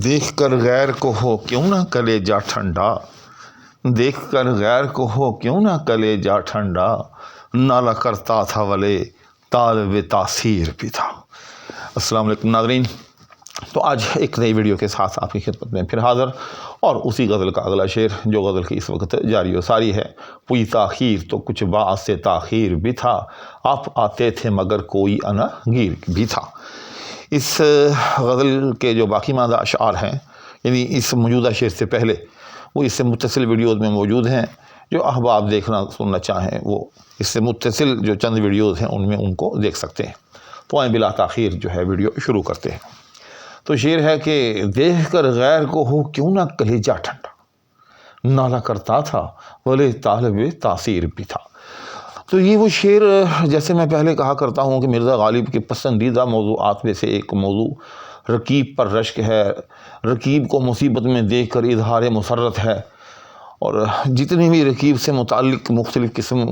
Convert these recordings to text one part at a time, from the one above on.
دیکھ کر غیر کو ہو کیوں نہ کلیجا ٹھنڈا، دیکھ کر غیر کو ہو کیوں نہ کلیجا ٹھنڈا، نالا کرتا تھا ولے طالب تاثیر بھی تھا۔ السلام علیکم ناظرین، تو آج ایک نئی ویڈیو کے ساتھ آپ کی خدمت میں پھر حاضر، اور اسی غزل کا اگلا شعر جو غزل کی اس وقت جاری و ساری ہے۔ کوئی تاخیر تو کچھ باعث تاخیر بھی تھا، آپ آتے تھے مگر کوئی انا گیر بھی تھا۔ اس غزل کے جو باقی ماندہ اشعار ہیں، یعنی اس موجودہ شعر سے پہلے، وہ اس سے متصل ویڈیوز میں موجود ہیں۔ جو احباب دیکھنا سننا چاہیں وہ اس سے متصل جو چند ویڈیوز ہیں ان میں ان کو دیکھ سکتے ہیں۔ تو آئیں بلا تاخیر جو ہے ویڈیو شروع کرتے ہیں۔ تو شعر ہے کہ دیکھ کر غیر کو ہو کیوں نہ کلیجا ٹھنڈا، نالا کرتا تھا ولی طالب تاثیر بھی تھا۔ تو یہ وہ شعر، جیسے میں پہلے کہا کرتا ہوں کہ مرزا غالب کے پسندیدہ موضوعات میں سے ایک موضوع رکیب پر رشک ہے۔ رکیب کو مصیبت میں دیکھ کر اظہار مسرت ہے، اور جتنی بھی رکیب سے متعلق مختلف قسم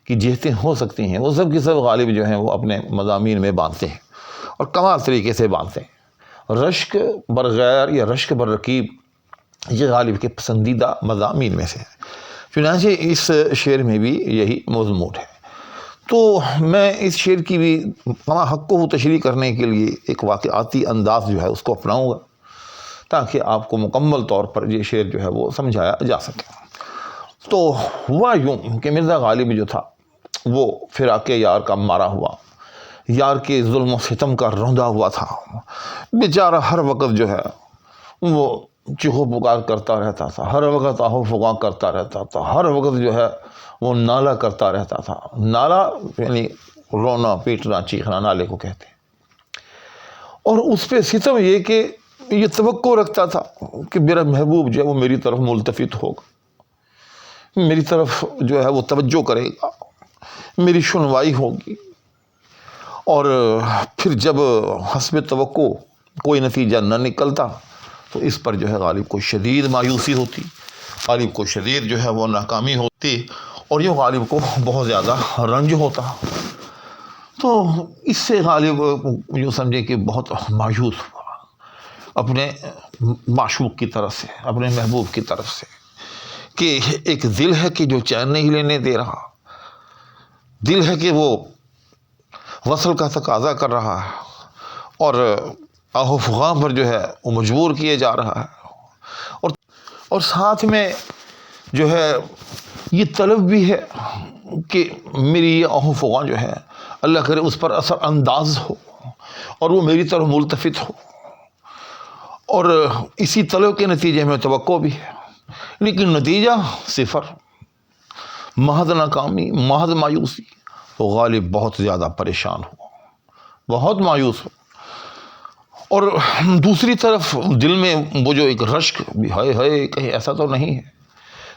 کی جہتیں ہو سکتی ہیں وہ سب کی سب غالب جو ہیں وہ اپنے مضامین میں باندھتے ہیں، اور کمال طریقے سے باندھتے ہیں۔ رشک بر غیر یا رشک بر رکیب یہ غالب کے پسندیدہ مضامین میں سے ہے، چنانچہ اس شعر میں بھی یہی مضمون ہے۔ تو میں اس شعر کی بھی کما حق کو تشریح کرنے کے لیے ایک واقعاتی انداز جو ہے اس کو اپناؤں گا، تاکہ آپ کو مکمل طور پر یہ شعر جو ہے وہ سمجھایا جا سکے۔ تو ہوا یوں کہ مرزا غالب جو تھا وہ فراق یار کا مارا ہوا، یار کے ظلم و ستم کا روندا ہوا تھا۔ بیچارہ ہر وقت جو ہے وہ چیخو پکار کرتا رہتا تھا، ہر وقت آہو فغاں کرتا رہتا تھا، ہر وقت جو ہے وہ نالا کرتا رہتا تھا۔ نالا یعنی رونا پیٹنا چیخنا، نالے کو کہتے ہیں۔ اور اس پہ ستم یہ کہ یہ توقع رکھتا تھا کہ میرا محبوب جو ہے وہ میری طرف ملتفت ہوگا، میری طرف جو ہے وہ توجہ کرے گا، میری سنوائی ہوگی۔ اور پھر جب حسب توقع کوئی نتیجہ نہ نکلتا تو اس پر جو ہے غالب کو شدید مایوسی ہوتی، غالب کو شدید جو ہے وہ ناکامی ہوتی، اور یہ غالب کو بہت زیادہ رنج ہوتا۔ تو اس سے غالب یوں سمجھے کہ بہت مایوس ہوا اپنے معشوق کی طرف سے، اپنے محبوب کی طرف سے، کہ ایک دل ہے کہ جو چین نہیں لینے دے رہا، دل ہے کہ وہ وصل کا تقاضا کر رہا ہے، اور آہو فغاں پر جو ہے وہ مجبور کیے جا رہا ہے، اور ساتھ میں جو ہے یہ طلب بھی ہے کہ میری یہ آہو فغاں جو ہے اللہ کرے اس پر اثر انداز ہو اور وہ میری طرف ملتفت ہو، اور اسی طلب کے نتیجے میں توقع بھی ہے، لیکن نتیجہ صفر، محض ناکامی، محض مایوسی۔ تو غالب بہت زیادہ پریشان ہوا، بہت مایوس ہو، اور دوسری طرف دل میں وہ جو ایک رشک بھی ہے، کہیں ایسا تو نہیں ہے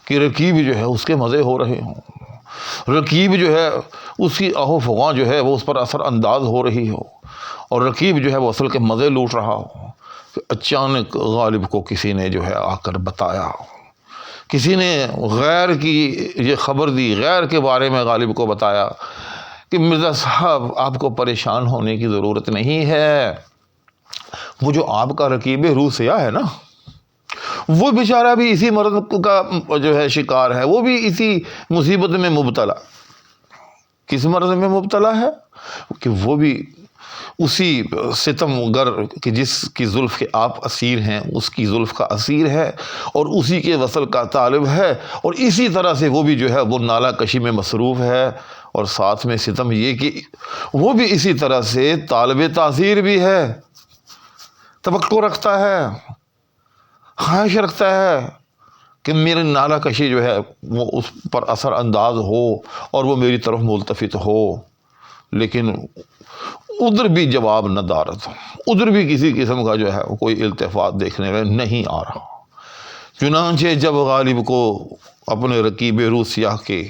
کہ رکیب جو ہے اس کے مزے ہو رہے ہوں، رکیب جو ہے اس کی آہو فغاں جو ہے وہ اس پر اثر انداز ہو رہی ہو، اور رکیب جو ہے وہ اصل کے مزے لوٹ رہا ہو، کہ اچانک غالب کو کسی نے جو ہے آ کر بتایا، کسی نے غیر کی یہ خبر دی، غیر کے بارے میں غالب کو بتایا کہ مرزا صاحب آپ کو پریشان ہونے کی ضرورت نہیں ہے، وہ جو آپ کا رکیب روح سیاہ ہے نا، وہ بیچارہ بھی اسی مرض کا جو ہے شکار ہے، وہ بھی اسی مصیبت میں مبتلا۔ کس مرض میں مبتلا ہے؟ کہ وہ بھی اسی ستم گر کہ جس کی زلف کے آپ اسیر ہیں، اس کی زلف کا اسیر ہے، اور اسی کے وصل کا طالب ہے، اور اسی طرح سے وہ بھی جو ہے وہ نالا کشی میں مصروف ہے، اور ساتھ میں ستم یہ کہ وہ بھی اسی طرح سے طالب تاثیر بھی ہے، توقع رکھتا ہے، خواہش رکھتا ہے کہ میری نالا کشی جو ہے وہ اس پر اثر انداز ہو اور وہ میری طرف ملتفت ہو، لیکن ادھر بھی جواب نہ دارت، ادھر بھی کسی قسم کا جو ہے کوئی التفات دیکھنے میں نہیں آ رہا۔ چنانچہ جب غالب کو اپنے رکیب روح سیاہ کے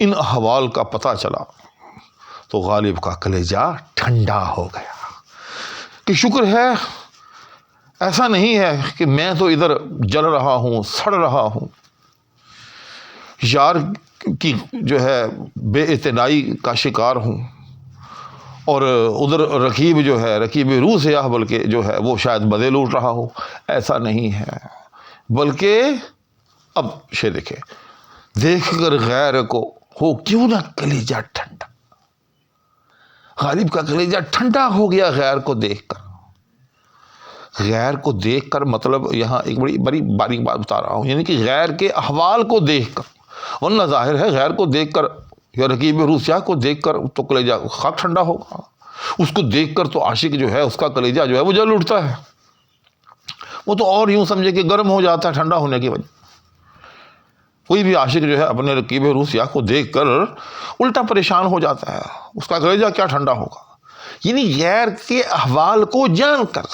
ان احوال کا پتہ چلا تو غالب کا کلیجہ ٹھنڈا ہو گیا، کہ شکر ہے ایسا نہیں ہے کہ میں تو ادھر جل رہا ہوں، سڑ رہا ہوں، یار کی جو ہے بے اعتنائی کا شکار ہوں، اور ادھر رقیب جو ہے، رقیب روح سیاہ بلکہ جو ہے وہ شاید بدے لوٹ رہا ہو. ایسا نہیں ہے، بلکہ اب شے دیکھے، دیکھ کر غیر کو ہو کیوں نہ کلیجہ ٹھنڈا. غالب کا کلیجہ ٹھنڈا ہو گیا غیر کو دیکھ کر. غیر کو دیکھ کر مطلب یہاں ایک بڑی باریک بات بتا رہا ہوں، یعنی کہ غیر کے احوال کو دیکھ کر. ورنہ ظاہر ہے غیر کو دیکھ کر یا رقیب روح سیاہ کو دیکھ کر تو کلیجہ خاک ٹھنڈا ہوگا. اس کو دیکھ کر تو عاشق جو ہے اس کا کلیجہ جو ہے وہ جل اٹھتا ہے. وہ تو اور یوں سمجھے کہ گرم ہو جاتا ہے ٹھنڈا ہونے کی وجہ. کوئی بھی عاشق جو ہے اپنے رقیب روح سیاہ کو دیکھ کر الٹا پریشان ہو جاتا ہے. اس کا کلیجہ کیا ٹھنڈا ہوگا. یعنی غیر کے احوال کو جان کر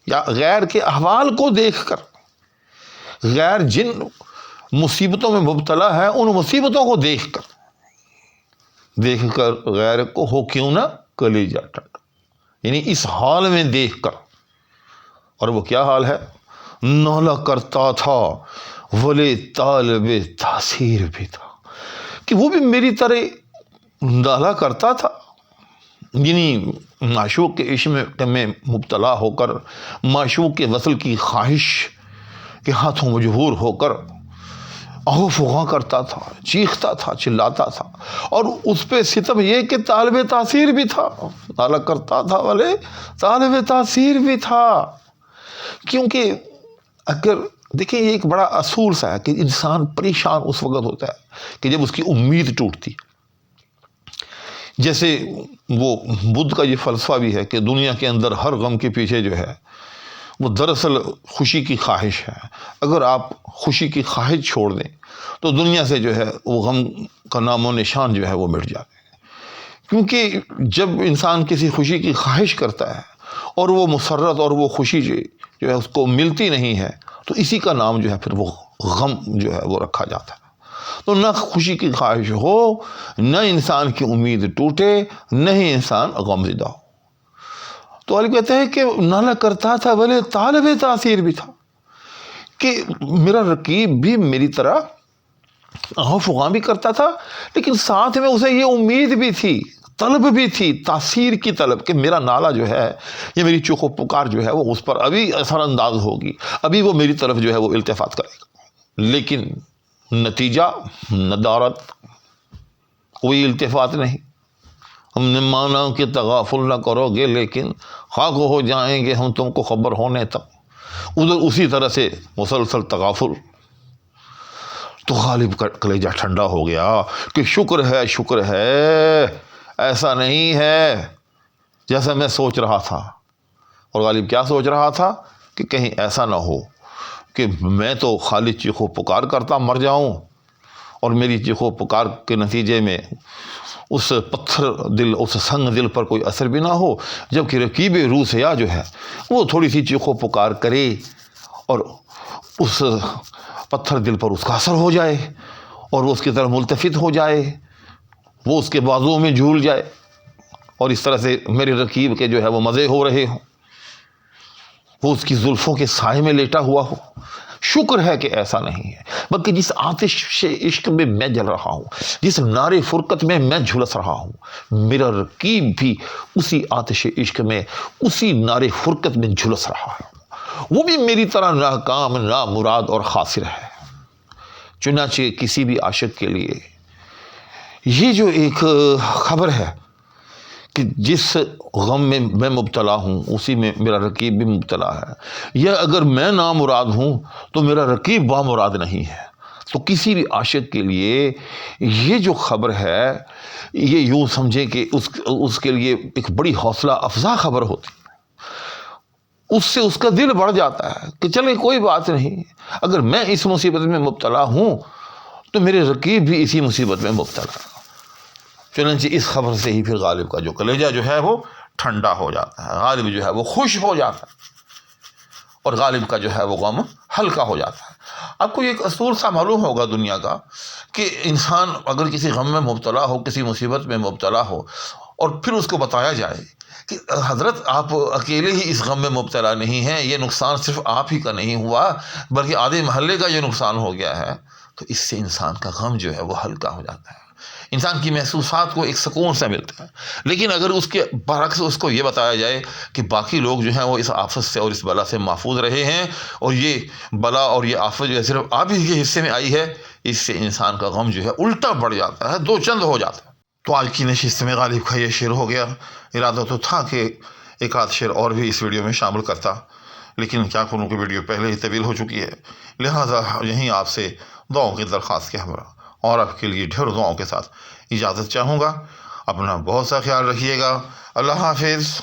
یا غیر کے احوال کو دیکھ کر، غیر جن مصیبتوں میں مبتلا ہے ان مصیبتوں کو دیکھ کر غیر کو ہو کیوں نہ کلیجہ ٹھنڈا. یعنی اس حال میں دیکھ کر. اور وہ کیا حال ہے؟ نالا کرتا تھا ولی طالب تاثیر بھی تھا. کہ وہ بھی میری طرح نالا کرتا تھا، یعنی معشوق کے عشق میں مبتلا ہو کر، معشوق کے وصل کی خواہش کے ہاتھوں مجبور ہو کر آہو فغاں کرتا تھا، چیختا تھا، چلاتا تھا. اور اس پہ ستم یہ کہ طالب تاثیر بھی تھا. نالا کرتا تھا ولی طالب تاثیر بھی تھا. کیونکہ اگر دیکھیں یہ ایک بڑا اصول سا ہے کہ انسان پریشان اس وقت ہوتا ہے کہ جب اس کی امید ٹوٹتی. جیسے وہ بدھ کا یہ فلسفہ بھی ہے کہ دنیا کے اندر ہر غم کے پیچھے جو ہے وہ دراصل خوشی کی خواہش ہے. اگر آپ خوشی کی خواہش چھوڑ دیں تو دنیا سے جو ہے وہ غم کا نام و نشان جو ہے وہ مٹ جاتے ہیں. کیونکہ جب انسان کسی خوشی کی خواہش کرتا ہے اور وہ مسرت اور وہ خوشی جو ہے اس کو ملتی نہیں ہے تو اسی کا نام جو ہے پھر وہ غم جو ہے وہ رکھا جاتا ہے. تو نہ خوشی کی خواہش ہو، نہ انسان کی امید ٹوٹے، نہ ہی انسان غم زدہ ہو. تو علی کہتے ہیں کہ نالا کرتا تھا ولی طالب تاثیر بھی تھا. کہ میرا رقیب بھی میری طرح آہو فغاں بھی کرتا تھا، لیکن ساتھ میں اسے یہ امید بھی تھی، طلب بھی تھی، تاثیر کی طلب، کہ میرا نالا جو ہے یہ میری چوخ و پکار جو ہے وہ اس پر ابھی اثر انداز ہوگی، ابھی وہ میری طرف جو ہے وہ التفات کرے گا. لیکن نتیجہ ندارت، کوئی التفات نہیں. ہم نے مانا کہ تغافل نہ کرو گے لیکن خاک ہو جائیں گے ہم تم کو خبر ہونے تک. ادھر اسی طرح سے مسلسل تغافل. تو غالب کا کلیجہ ٹھنڈا ہو گیا کہ شکر ہے ایسا نہیں ہے جیسا میں سوچ رہا تھا. اور غالب کیا سوچ رہا تھا کہ کہیں ایسا نہ ہو کہ میں تو خالی چیخ و پکار کرتا مر جاؤں اور میری چیخ و پکار کے نتیجے میں اس پتھر دل، اس سنگ دل پر کوئی اثر بھی نہ ہو، جبکہ رقیب روح سیاہ جو ہے وہ تھوڑی سی چیخ و پکار کرے اور اس پتھر دل پر اس کا اثر ہو جائے اور وہ اس کی طرف ملتفت ہو جائے، وہ اس کے بازوؤں میں جھول جائے اور اس طرح سے میرے رقیب کے جو ہے وہ مزے ہو رہے ہوں، وہ اس کی زلفوں کے سائے میں لیٹا ہوا ہو. شکر ہے کہ ایسا نہیں ہے، بلکہ جس آتش عشق میں میں جل رہا ہوں، جس نار فرقت میں میں جھلس رہا ہوں، میرا رقیب بھی اسی آتش عشق میں، اسی نار فرقت میں جھلس رہا ہے. وہ بھی میری طرح ناکام، نامراد اور خاسر ہے. چنانچہ کسی بھی عاشق کے لیے یہ جو ایک خبر ہے کہ جس غم میں میں مبتلا ہوں اسی میں میرا رقیب بھی مبتلا ہے، یا اگر میں نامراد ہوں تو میرا رقیب بامراد نہیں ہے، تو کسی بھی عاشق کے لیے یہ جو خبر ہے یہ یوں سمجھے کہ اس کے لیے ایک بڑی حوصلہ افزا خبر ہوتی ہے. اس سے اس کا دل بڑھ جاتا ہے کہ چلے کوئی بات نہیں، اگر میں اس مصیبت میں مبتلا ہوں تو میرے رقیب بھی اسی مصیبت میں مبتلا ہے. چنانچہ اس خبر سے ہی پھر غالب کا جو کلیجہ جو ہے وہ ٹھنڈا ہو جاتا ہے، غالب جو ہے وہ خوش ہو جاتا ہے اور غالب کا جو ہے وہ غم ہلکا ہو جاتا ہے. آپ کو ایک اصول سا معلوم ہوگا دنیا کا کہ انسان اگر کسی غم میں مبتلا ہو، کسی مصیبت میں مبتلا ہو اور پھر اس کو بتایا جائے کہ حضرت آپ اکیلے ہی اس غم میں مبتلا نہیں ہیں، یہ نقصان صرف آپ ہی کا نہیں ہوا بلکہ آدھے محلے کا یہ نقصان ہو گیا ہے، تو اس سے انسان کا غم جو ہے وہ ہلکا ہو جاتا ہے. انسان کی محسوسات کو ایک سکون سے ملتا ہے. لیکن اگر اس کے برعکس اس کو یہ بتایا جائے کہ باقی لوگ جو ہیں وہ اس آفت سے اور اس بلا سے محفوظ رہے ہیں اور یہ بلا اور یہ آفت جو ہے صرف آپ ہی کے حصے میں آئی ہے، اس سے انسان کا غم جو ہے الٹا بڑھ جاتا ہے، دو چند ہو جاتا ہے. تو آج کی نشست میں غالب کا یہ شعر ہو گیا. ارادہ تو تھا کہ ایک آدھ شعر اور بھی اس ویڈیو میں شامل کرتا، لیکن کیا کروں کہ ویڈیو پہلے ہی طویل ہو چکی ہے، لہٰذا یہیں آپ سے دعاؤں کی درخواست کے ہمراہ اور آپ کے لیے ڈھیر دعاؤں کے ساتھ اجازت چاہوں گا. اپنا بہت سا خیال رکھیے گا. اللہ حافظ.